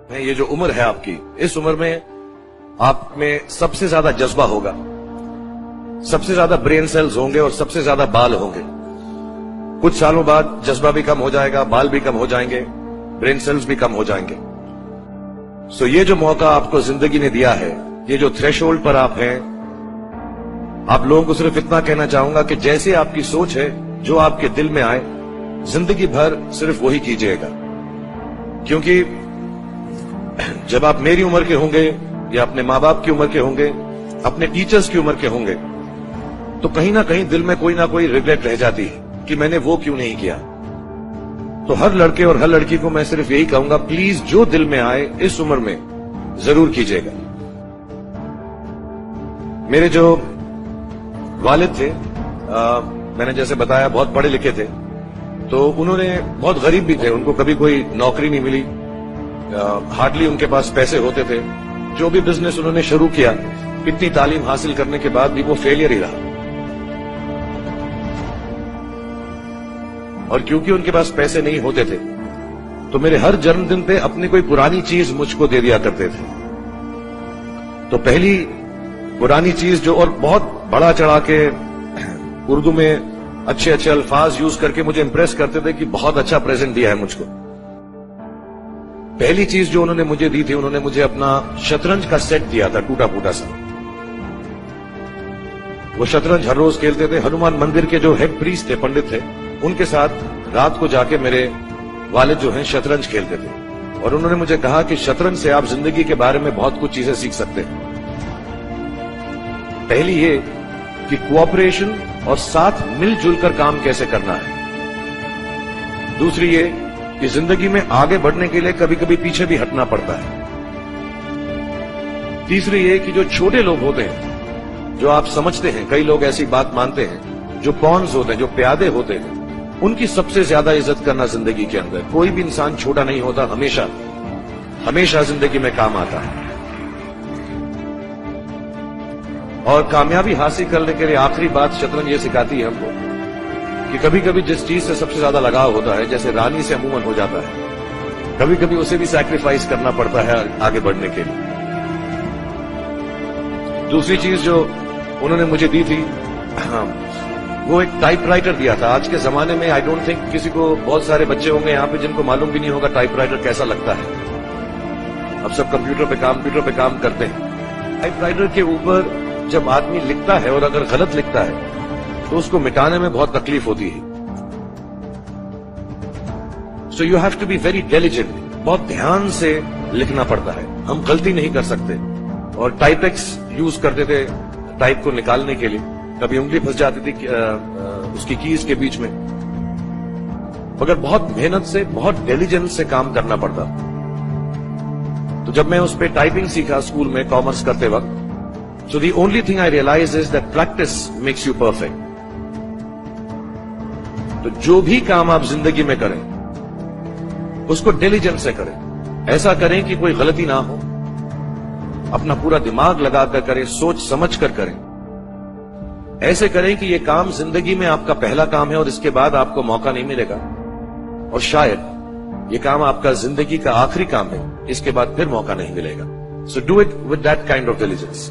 یہ جو عمر ہے آپ کی، اس عمر میں آپ میں سب سے زیادہ جذبہ ہوگا، سب سے زیادہ برین سیلز ہوں گے اور سب سے زیادہ بال ہوں گے. کچھ سالوں بعد جذبہ بھی کم ہو جائے گا، بال بھی کم ہو جائیں گے، برین سیلز بھی کم ہو جائیں گے. سو یہ جو موقع آپ کو زندگی نے دیا ہے، یہ جو تھریش ہولڈ پر آپ ہیں، آپ لوگوں کو صرف اتنا کہنا چاہوں گا کہ جیسے آپ کی سوچ ہے، جو آپ کے دل میں آئے، زندگی بھر صرف وہی کیجئے گا. کیونکہ جب آپ میری عمر کے ہوں گے یا اپنے ماں باپ کی عمر کے ہوں گے، اپنے ٹیچرز کی عمر کے ہوں گے، تو کہیں نہ کہیں دل میں کوئی نہ کوئی ریگریٹ رہ جاتی ہے کہ میں نے وہ کیوں نہیں کیا. تو ہر لڑکے اور ہر لڑکی کو میں صرف یہی کہوں گا، پلیز جو دل میں آئے اس عمر میں ضرور کیجئے گا. میرے جو والد تھے، میں نے جیسے بتایا بہت پڑھے لکھے تھے، تو انہوں نے بہت غریب بھی تھے، ان کو کبھی کوئی نوکری نہیں ملی، ہارڈلی ان کے پاس پیسے ہوتے تھے. جو بھی بزنس انہوں نے شروع کیا، اتنی تعلیم حاصل کرنے کے بعد بھی وہ فیلئر ہی رہا. اور کیونکہ ان کے پاس پیسے نہیں ہوتے تھے، تو میرے ہر جنم دن پہ اپنی کوئی پرانی چیز مجھ کو دے دیا کرتے تھے. تو پہلی پرانی چیز جو، اور بہت بڑا چڑھا کے اردو میں اچھے اچھے الفاظ یوز کر کے مجھے امپریس کرتے تھے کہ بہت اچھا پریزنٹ دیا ہے مجھ کو. پہلی چیز جو انہوں نے مجھے دی تھی، انہوں نے مجھے اپنا شطرنج کا سیٹ دیا تھا، ٹوٹا پھوٹا سا. وہ شطرنج ہر روز کھیلتے تھے. ہنومان مندر کے جو ہیڈ پریسٹ تھے، پنڈت تھے، ان کے ساتھ رات کو جا کے میرے والد جو ہیں شطرنج کھیلتے تھے. اور انہوں نے مجھے کہا کہ شطرنج سے آپ زندگی کے بارے میں بہت کچھ چیزیں سیکھ سکتے ہیں. پہلی یہ کہ کوآپریشن اور ساتھ مل جل کر کام کیسے کرنا ہے. دوسری یہ کہ زندگی میں آگے بڑھنے کے لیے کبھی کبھی پیچھے بھی ہٹنا پڑتا ہے. تیسری یہ کہ جو چھوٹے لوگ ہوتے ہیں، جو آپ سمجھتے ہیں، کئی لوگ ایسی بات مانتے ہیں، جو پونز ہوتے ہیں، جو پیادے ہوتے ہیں، ان کی سب سے زیادہ عزت کرنا زندگی کے اندر. کوئی بھی انسان چھوٹا نہیں ہوتا، ہمیشہ ہمیشہ زندگی میں کام آتا ہے. اور کامیابی حاصل کرنے کے لیے آخری بات شطرنج یہ سکھاتی ہے ہم کو کہ کبھی کبھی جس چیز سے سب سے زیادہ لگاؤ ہوتا ہے، جیسے رانی سے عموماً ہو جاتا ہے، کبھی کبھی اسے بھی سیکریفائس کرنا پڑتا ہے آگے بڑھنے کے لیے. دوسری چیز جو انہوں نے مجھے دی تھی، وہ ایک ٹائپ رائٹر دیا تھا. آج کے زمانے میں آئی ڈونٹ تھنک کسی کو، بہت سارے بچے ہوں گے یہاں پہ جن کو معلوم بھی نہیں ہوگا ٹائپ رائٹر کیسا لگتا ہے. اب سب کمپیوٹر پہ کام کرتے ہیں. ٹائپ رائٹر کے اوپر جب آدمی لکھتا ہے اور اگر غلط لکھتا ہے تو اس کو مٹانے میں بہت تکلیف ہوتی ہے. So you have to be very diligent. بہت دھیان سے لکھنا پڑتا ہے. ہم غلطی نہیں کر سکتے. اور ٹائپ ایکس یوز کرتے تھے ٹائپ کو نکالنے کے لیے. کبھی انگلی پھنس جاتی تھی اس کی کیز کے بیچ میں، مگر بہت محنت سے، بہت ڈیلیجنس سے کام کرنا پڑتا. تو جب میں اس پہ ٹائپنگ سیکھا اسکول میں کامرس کرتے وقت، so the only thing I realize is that practice makes you perfect. تو جو بھی کام آپ زندگی میں کریں اس کو ڈیلیجنس سے کریں. ایسا کریں کہ کوئی غلطی نہ ہو. اپنا پورا دماغ لگا کر کریں، سوچ سمجھ کر کریں. ایسے کریں کہ یہ کام زندگی میں آپ کا پہلا کام ہے اور اس کے بعد آپ کو موقع نہیں ملے گا. اور شاید یہ کام آپ کا زندگی کا آخری کام ہے، اس کے بعد پھر موقع نہیں ملے گا. So do it with that kind of diligence.